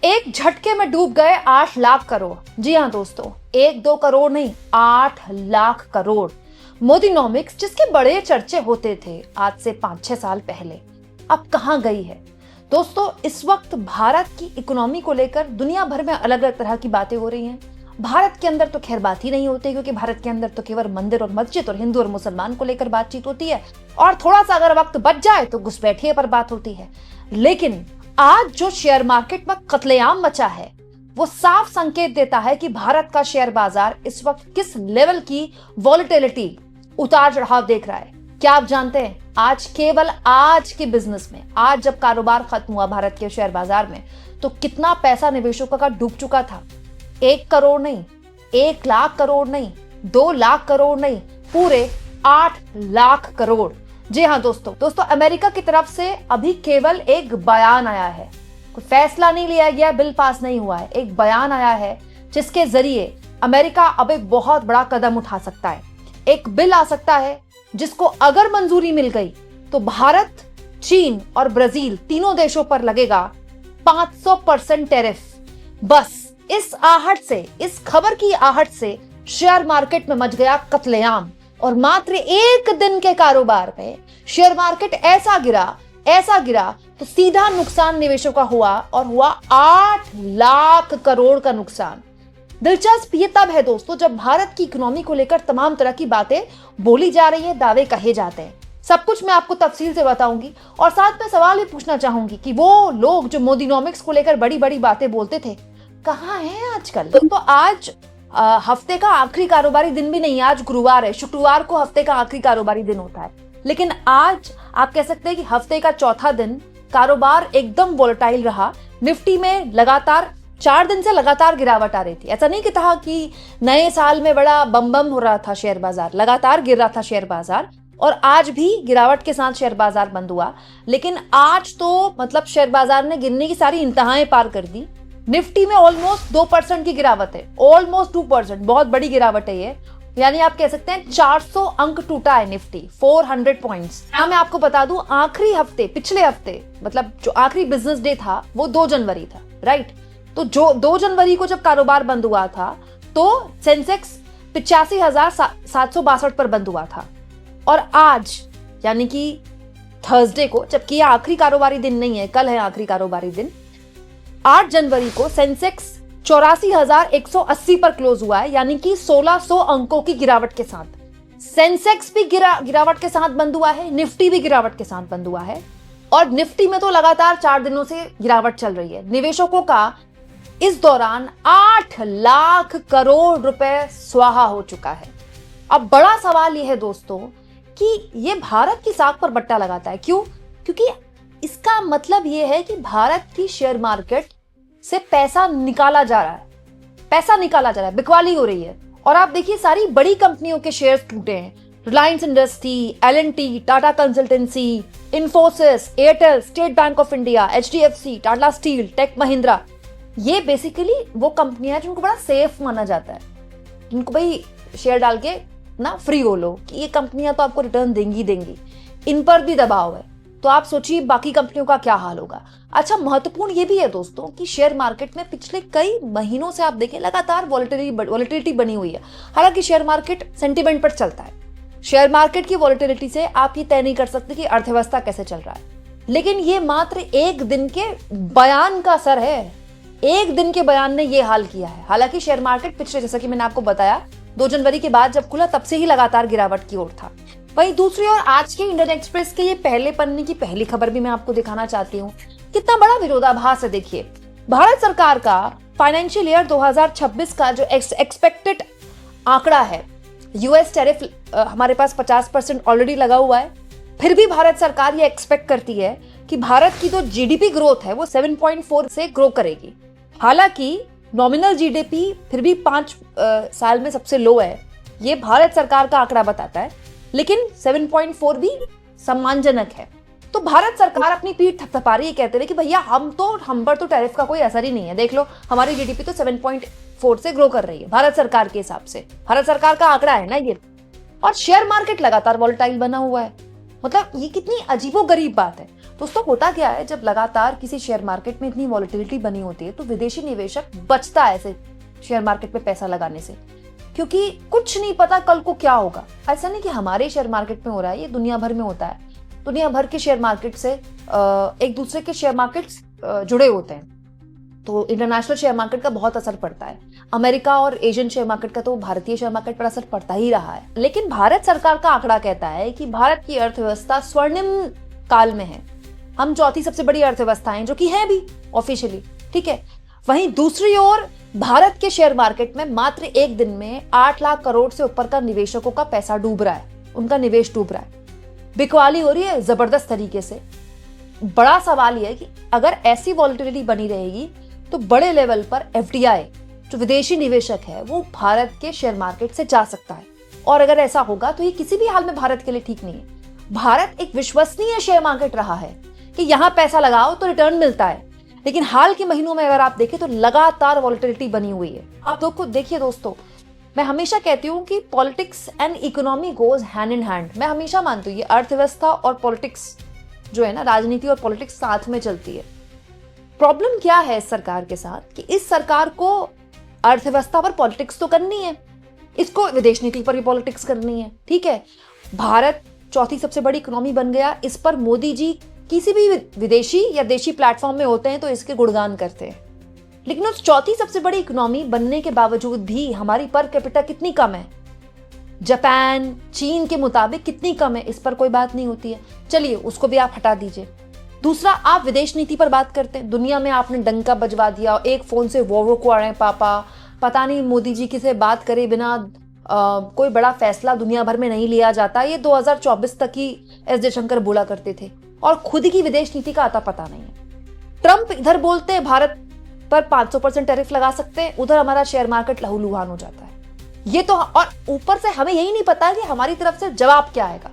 एक झटके में डूब गए 8 लाख करोड़। जी हाँ दोस्तों, 1-2 करोड़ नहीं, 8 लाख करोड़। मोदीनॉमिक्स जिसके बड़े चर्चे होते थे आज से 5-6 साल पहले, अब कहां गई है दोस्तों। इस वक्त भारत की इकोनॉमी को लेकर दुनिया भर में अलग अलग तरह की बातें हो रही हैं। भारत के अंदर तो खैर बात ही नहीं होती, क्योंकि भारत के अंदर तो केवल मंदिर और मस्जिद और हिंदू और मुसलमान को लेकर बातचीत होती है, और थोड़ा सा अगर वक्त बच जाए तो घुसपैठिए पर बात होती है। लेकिन आज जो शेयर मार्केट में कत्लेआम मचा है, वो साफ संकेत देता है कि भारत का शेयर बाजार इस वक्त किस लेवल की वॉलेटिलिटी, उतार चढ़ाव देख रहा है। क्या आप जानते हैं, आज केवल आज के बिजनेस में, आज जब कारोबार खत्म हुआ भारत के शेयर बाजार में, तो कितना पैसा निवेशकों का डूब चुका था। 1 करोड़ नहीं, 1 लाख करोड़ नहीं, 2 लाख करोड़ नहीं, पूरे 8 लाख करोड़। जी हाँ दोस्तों, अमेरिका की तरफ से अभी केवल एक बयान आया है, कोई फैसला नहीं लिया गया, बिल पास नहीं हुआ है, एक बयान आया है जिसके जरिए अमेरिका अब एक बहुत बड़ा कदम उठा सकता है। एक बिल आ सकता है जिसको अगर मंजूरी मिल गई तो भारत, चीन और ब्राजील तीनों देशों पर लगेगा 500% टैरिफ। बस इस आहट से, इस खबर की आहट से शेयर मार्केट में मच गया कत्लेआम, और मात्र एक दिन के कारोबार में शेयर मार्केट ऐसा गिरा तो सीधा नुकसान निवेशकों का हुआ, और हुआ 8 लाख करोड़ का नुकसान। दिलचस्प ये तब है दोस्तों जब भारत की इकोनॉमी को लेकर तमाम तरह की बातें बोली जा रही है, दावे कहे जाते हैं। सब कुछ मैं आपको तफसील से बताऊंगी, और साथ में सवाल भी पूछना चाहूंगी कि वो लोग जो मोदीनॉमिक्स को लेकर बड़ी बड़ी बातें बोलते थे, कहाँ हैं आजकल। तो आज हफ्ते का आखिरी कारोबारी दिन भी नहीं, आज गुरुवार है, शुक्रवार को हफ्ते का आखिरी कारोबारी दिन होता है, लेकिन आज आप कह सकते हैं कि हफ्ते का चौथा दिन कारोबार एकदम वोलेटाइल रहा। निफ्टी में लगातार 4 दिन से लगातार गिरावट आ रही थी। ऐसा नहीं कि था कि नए साल में बड़ा बम हो रहा था शेयर बाजार, लगातार गिर रहा था शेयर बाजार, और आज भी गिरावट के साथ शेयर बाजार बंद हुआ। लेकिन आज तो मतलब शेयर बाजार ने गिरने की सारी इंतहाएं पार कर दी। निफ्टी में ऑलमोस्ट 2% की गिरावट है, ऑलमोस्ट 2%, बहुत बड़ी गिरावट है ये। यानी आप कह सकते हैं 400 अंक टूटा है निफ्टी, 400 पॉइंट्स। मैं आपको बता दूं, आखिरी हफ्ते, पिछले हफ्ते, मतलब जो आखिरी बिजनेस डे था वो 2 जनवरी था, राइट। तो जो 2 जनवरी को जब कारोबार बंद हुआ था तो सेंसेक्स 85,762 पर बंद हुआ था, और आज यानी कि थर्सडे को, जबकि ये आखिरी कारोबारी दिन नहीं है, कल है आखिरी कारोबारी दिन, 8 जनवरी को सेंसेक्स 84,180 पर क्लोज हुआ है, यानी कि 1600 अंकों की गिरावट के साथ। सेंसेक्स भी गिरावट के साथ बंद हुआ है, निफ्टी भी गिरावट के साथ बंद हुआ है, और निफ्टी में तो लगातार 4 दिनों से गिरावट चल रही है। निवेशकों का इस दौरान 8 लाख करोड़ रुपए स्वाहा हो चुका है। अब बड़ा सवाल यह है दोस्तों कि ये भारत की साख पर बट्टा लगाता है। क्यों? क्योंकि इसका मतलब यह है कि भारत की शेयर मार्केट से पैसा निकाला जा रहा है, बिकवाली हो रही है। और आप देखिए, सारी बड़ी कंपनियों के शेयर्स टूटे हैं। Reliance industry, L and T, Tata consultancy, Infosys, Airtel, state bank of India, HDFC, Tata steel, tech Mahindra, ये बेसिकली वो कंपनियां हैं जिनको बड़ा सेफ माना जाता है, जिनको भाई शेयर डाल के ना फ्री हो लो, कि ये कंपनियां तो आपको रिटर्न देंगी, इन पर भी दबाव है। तो आप सोचिए बाकी कंपनियों का क्या हाल होगा। अच्छा, महत्वपूर्ण ये भी है दोस्तों कि शेयर मार्केट में पिछले कई महीनों से आप देखें लगातार वॉलेटिलिटी बनी हुई है। हालांकि शेयर मार्केट सेंटिमेंट पर चलता है, शेयर मार्केट की वॉलेटिलिटी से आप ये तय नहीं कर सकते कि अर्थव्यवस्था कैसे चल रहा है, लेकिन ये मात्र एक दिन के बयान का असर है। एक दिन के बयान ने ये हाल किया है। हालांकि शेयर मार्केट पिछले, जैसा कि मैंने आपको बताया, 2 जनवरी के बाद जब खुला तब से ही लगातार गिरावट की ओर था। वहीं दूसरी ओर आज के इंडियन एक्सप्रेस के ये पहले पन्ने की पहली खबर भी मैं आपको दिखाना चाहती हूँ। कितना बड़ा विरोधाभास है। देखिए, भारत सरकार का फाइनेंशियल ईयर 2026 का जो एक्सपेक्टेड आंकड़ा है, यूएस टैरिफ हमारे पास 50% ऑलरेडी लगा हुआ है, फिर भी भारत सरकार ये एक्सपेक्ट करती है कि भारत की जो जीडीपी ग्रोथ है वो 7.4 से ग्रो करेगी। हालांकि नॉमिनल जीडीपी फिर भी 5 साल में सबसे लो है, ये भारत सरकार का आंकड़ा बताता है, लेकिन 7.4 भी सम्मानजनक है। तो भारत सरकार अपनी पीठ थपथपा रही है, कहते हुए कि भैया हम पर तो टैरिफ का कोई असर ही नहीं है, देख लो हमारी जीडीपी तो 7.4 से ग्रो कर रही है भारत सरकार के हिसाब से, भारत सरकार का आंकड़ा है ना ये। और शेयर मार्केट लगातार वॉलेटाइल बना हुआ है। मतलब ये कितनी अजीबोगरीब बात है। दोस्तों होता क्या है, जब लगातार किसी शेयर मार्केट में इतनी वॉलेटिलिटी बनी होती है तो विदेशी निवेशक बचता है ऐसे शेयर मार्केट में पैसा लगाने से, क्योंकि कुछ नहीं पता कल को क्या होगा। ऐसा नहीं कि हमारे शेयर मार्केट में हो रहा है, ये दुनिया भर में होता है। दुनिया भर के शेयर मार्केट से एक दूसरे के शेयर मार्केट्स जुड़े होते हैं, तो इंटरनेशनल शेयर मार्केट का बहुत असर पड़ता है। अमेरिका और एशियन शेयर मार्केट का तो भारतीय शेयर मार्केट पर असर पड़ता ही रहा है। लेकिन भारत सरकार का आंकड़ा कहता है कि भारत की अर्थव्यवस्था स्वर्णिम काल में है। हम चौथी सबसे बड़ी अर्थव्यवस्था हैं, जो कि है भी ऑफिशियली, ठीक है। वहीं दूसरी ओर भारत के शेयर मार्केट में मात्र एक दिन में 8 लाख करोड़ से ऊपर का निवेशकों का पैसा डूब रहा है, उनका निवेश डूब रहा है, बिकवाली हो रही है जबरदस्त तरीके से। बड़ा सवाल यह है कि अगर ऐसी वॉलेटिलिटी बनी रहेगी तो बड़े लेवल पर एफडीआई जो विदेशी निवेशक है वो भारत के शेयर मार्केट से जा सकता है, और अगर ऐसा होगा तो ये किसी भी हाल में भारत के लिए ठीक नहीं है। भारत एक विश्वसनीय शेयर मार्केट रहा है कि यहां पैसा लगाओ तो रिटर्न मिलता है, लेकिन हाल के महीनों में अगर आप देखें तो लगातार वॉलेटिलिटी बनी हुई है। आप लोग को देखिए दोस्तों, मैं हमेशा कहती हूँ कि politics and economy goes hand in hand. मैं हमेशा मानती हूँ ये अर्थव्यवस्था और पॉलिटिक्स जो है ना, राजनीति और पॉलिटिक्स साथ में चलती है। प्रॉब्लम क्या है इस सरकार के साथ कि इस सरकार को अर्थव्यवस्था पर पॉलिटिक्स तो करनी है, इसको विदेश नीति पर भी पॉलिटिक्स करनी है, ठीक है। भारत चौथी सबसे बड़ी इकोनॉमी बन गया, इस पर मोदी जी किसी भी विदेशी या देशी प्लेटफॉर्म में होते हैं तो इसके गुणगान करते हैं। लेकिन उस चौथी सबसे बड़ी इकोनॉमी बनने के बावजूद भी हमारी पर कैपिटा कितनी कम है, जापान चीन के मुताबिक कितनी कम है, इस पर कोई बात नहीं होती है। चलिए उसको भी आप हटा दीजिए। दूसरा, आप विदेश नीति पर बात करते हैं, दुनिया में आपने डंका बजवा दिया, एक फोन से वो को आ रहे हैं पापा, पता नहीं मोदी जी किसे बात करे बिना कोई बड़ा फैसला दुनिया भर में नहीं लिया जाता। ये 2024 तक ही एस जयशंकर बोला करते थे, और खुद की विदेश नीति का आता पता नहीं है। ट्रंप इधर बोलते हैं भारत पर 500% टैरिफ लगा सकते हैं, उधर हमारा शेयर मार्केट लहूलुहान हो जाता है। ये तो, और ऊपर से हमें यही नहीं पता कि हमारी तरफ से जवाब क्या आएगा,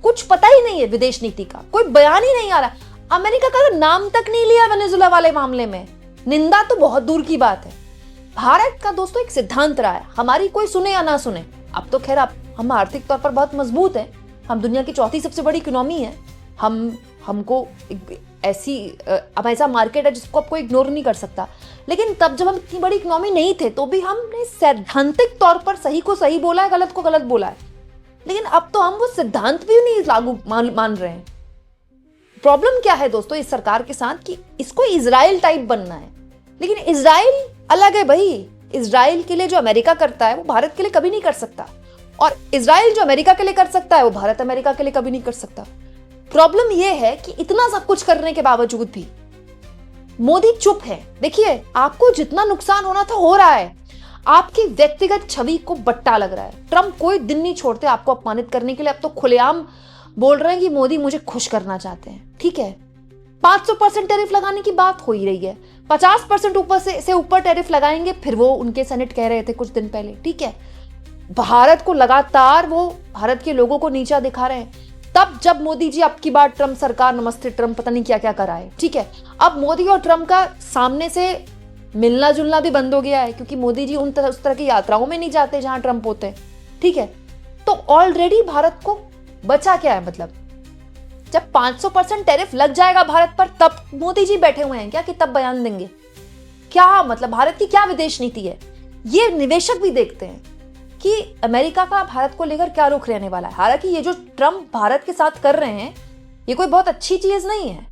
कुछ पता ही नहीं है विदेश नीति का, कोई बयान ही नहीं आ रहा। अमेरिका का नाम तक नहीं लिया वेनेजुएला वाले मामले में, निंदा तो बहुत दूर की बात है। भारत का दोस्तों एक सिद्धांत रहा है, हमारी कोई सुने या ना सुने। अब तो खैर हम आर्थिक तौर पर बहुत मजबूत हैं, हम दुनिया की चौथी सबसे बड़ी इकोनॉमी है, हमको अब ऐसा मार्केट है जिसको आपको इग्नोर नहीं कर सकता। लेकिन तब जब हम इतनी बड़ी इकोनॉमी नहीं थे तो भी हमने सैद्धांतिक तौर पर सही को सही बोला है, गलत को गलत बोला है। लेकिन अब तो हम वो सिद्धांत भी नहीं लागू मान रहे हैं। प्रॉब्लम क्या है दोस्तों इस सरकार के साथ कि इसको इजराइल टाइप बनना है, लेकिन इजराइल अलग है भाई। इजराइल के लिए जो अमेरिका करता है वो भारत के लिए कभी नहीं कर सकता, और इजराइल जो अमेरिका के लिए कर सकता है वो भारत अमेरिका के लिए कभी नहीं कर सकता। प्रॉब्लम यह है कि इतना सब कुछ करने के बावजूद भी मोदी चुप है। देखिए, आपको जितना नुकसान होना था हो रहा है, आपकी व्यक्तिगत छवि को बट्टा लग रहा है। ट्रंप कोई दिन नहीं छोड़ते आपको अपमानित करने के लिए। अब तो खुलेआम बोल रहे हैं कि मोदी मुझे खुश करना चाहते हैं, ठीक है। 500% टैरिफ लगाने की बात हो ही रही है, 50% ऊपर से ऊपर टैरिफ लगाएंगे, फिर वो उनके सेनेट कह रहे थे कुछ दिन पहले, ठीक है। भारत को लगातार वो भारत के लोगों को नीचा दिखा रहे हैं। तब जब मोदी जी अब की बार ट्रंप सरकार, नमस्ते ट्रंप, पता नहीं क्या क्या कराए, ठीक है। अब मोदी और ट्रंप का सामने से मिलना जुलना भी बंद हो गया है, क्योंकि मोदी जी उस तरह की यात्राओं में नहीं जाते जहां ट्रंप होते हैं, ठीक है। तो ऑलरेडी भारत को बचा क्या है, मतलब जब 500% टैरिफ लग जाएगा भारत पर तब मोदी जी बैठे हुए हैं क्या कि तब बयान देंगे क्या? मतलब भारत की क्या विदेश नीति है? ये निवेशक भी देखते हैं कि अमेरिका का भारत को लेकर क्या रुख रहने वाला है। हालांकि ये जो ट्रंप भारत के साथ कर रहे हैं ये कोई बहुत अच्छी चीज नहीं है।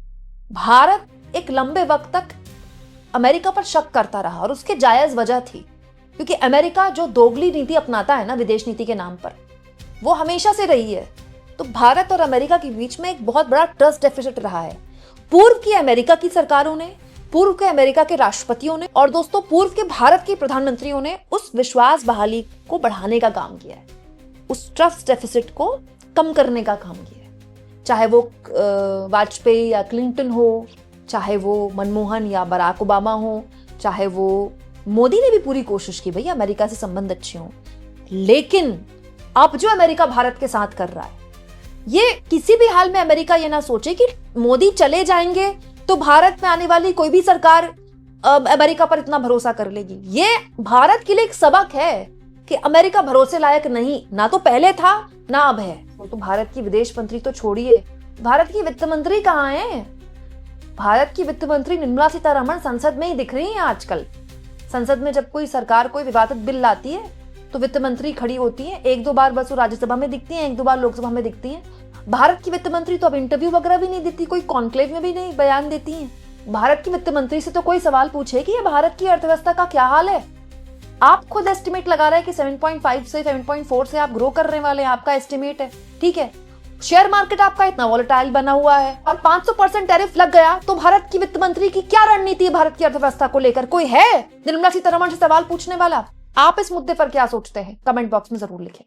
भारत एक लंबे वक्त तक अमेरिका पर शक करता रहा, और उसके जायज वजह थी, क्योंकि अमेरिका जो दोगली नीति अपनाता है ना विदेश नीति के नाम पर, वो हमेशा से रही है। तो भारत और अमेरिका के बीच में एक बहुत बड़ा ट्रस्ट डेफिसिट रहा है। पूर्व की अमेरिका की सरकारों ने, पूर्व के अमेरिका के राष्ट्रपतियों ने, और दोस्तों पूर्व के भारत के प्रधानमंत्रियों ने उस विश्वास बहाली को बढ़ाने का काम किया है, उस ट्रस्ट डेफिसिट को कम करने का काम किया है। चाहे वो वाजपेयी या क्लिंटन हो, चाहे वो मनमोहन या बराक ओबामा हो, चाहे वो मोदी ने भी पूरी कोशिश की भैया अमेरिका से संबंध अच्छे हों। लेकिन अब जो अमेरिका भारत के साथ कर रहा है, ये किसी भी हाल में अमेरिका ये ना सोचे कि मोदी चले जाएंगे तो भारत में आने वाली कोई भी सरकार अमेरिका पर इतना भरोसा कर लेगी। ये भारत के लिए एक सबक है कि अमेरिका भरोसे लायक नहीं, ना तो पहले था ना अब है। तो भारत की विदेश मंत्री तो छोड़िए, भारत की वित्त मंत्री कहाँ है? भारत की वित्त मंत्री निर्मला सीतारमण संसद में ही दिख रही हैं आजकल। संसद में जब कोई सरकार कोई विवादित बिल लाती है तो वित्त मंत्री खड़ी होती है। एक दो बार बस वो राज्यसभा में दिखती है, एक दो बार लोकसभा में दिखती है। भारत की वित्त मंत्री तो अब इंटरव्यू वगैरह भी नहीं देती, कोई कॉन्क्लेव में भी नहीं बयान देती है। भारत की वित्त मंत्री से तो कोई सवाल पूछे कि ये भारत की अर्थव्यवस्था का क्या हाल है। आप खुद एस्टिमेट लगा रहे हैं कि 7.5 से 7.4 से आप ग्रो करने वाले हैं, आपका एस्टिमेट है, ठीक है। शेयर मार्केट आपका इतना वॉलेटाइल बना हुआ है और 500% टैरिफ लग गया तो भारत की वित्त मंत्री की क्या रणनीति है भारत की अर्थव्यवस्था को लेकर? कोई है निर्मला सीतारमण से सवाल पूछने वाला? आप इस मुद्दे पर क्या सोचते हैं? कमेंट बॉक्स में जरूर लिखें।